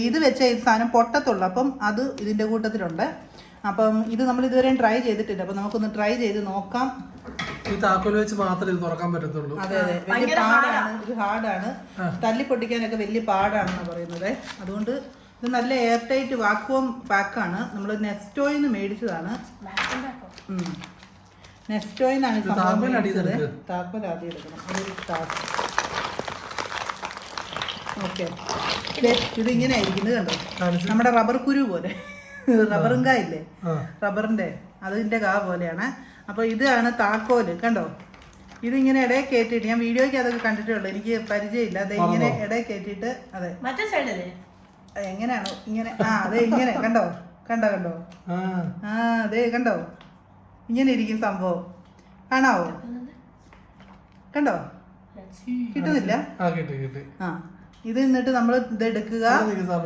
ഇത് വെച്ച ഈ സാധനം പൊട്ടത്തുള്ളൂ. അപ്പം അത് ഇതിൻ്റെ കൂട്ടത്തിലുണ്ട്. അപ്പം ഇത് നമ്മൾ ഇതുവരെയും ട്രൈ ചെയ്തിട്ടില്ല. അപ്പം നമുക്കൊന്ന് ട്രൈ ചെയ്ത് നോക്കാം. ഈ താക്കോല് വെച്ച് മാത്രമേ ഇത് തുറക്കാൻ പറ്റത്തുള്ളൂ. അതെ വലിയ പാടാണ്, ഇത് ഹാർഡാണ്. തല്ലി പൊട്ടിക്കാനൊക്കെ വലിയ പാടാണെന്നാണ് പറയുന്നത്. അതുകൊണ്ട് ഇത് നല്ല എയർ ടൈറ്റ് വാക്വം പാക്കാണ്. നമ്മൾ നെസ്റ്റോയിന്ന് മേടിച്ചതാണ്. നെസ്റ്റോയിന്നാണ് ഈ സംഭവം മേടിച്ചത്. താക്കോൽ ആദ്യം എടുക്കണം. അതൊരു ടാസ്ക്. ഓക്കെ, ഇതിങ്ങനെ ആയിരിക്കുന്നത് കണ്ടോ, നമ്മുടെ റബ്ബർ കുരു പോലെ. റബ്ബറും കാ ഇല്ലേ, റബ്ബറിന്റെ അതിന്റെ കാ പോലെയാണ്. അപ്പൊ ഇതാണ് താക്കോല്. കണ്ടോ, ഇതിങ്ങനെ ഇടയിൽ കയറ്റിയിട്ട്, ഞാൻ വീഡിയോയ്ക്ക് അതൊക്കെ കണ്ടിട്ടുള്ളൂ, എനിക്ക് പരിചയമില്ല. അത് ഇങ്ങനെ ഇടയിൽ കയറ്റിയിട്ട്, അതെ മറ്റേ സൈഡല്ലേ എങ്ങനെയാണോ ഇങ്ങനെ, അതെ ഇങ്ങനെ കണ്ടോ കണ്ടോ കണ്ടോ, അതെ കണ്ടോ, ഇങ്ങനെ ഇരിക്കും സംഭവം. കാണാവോ, കണ്ടോ, കിട്ടുന്നില്ല. ഇത് എന്നിട്ട് നമ്മൾ ഇത് എടുക്കുക.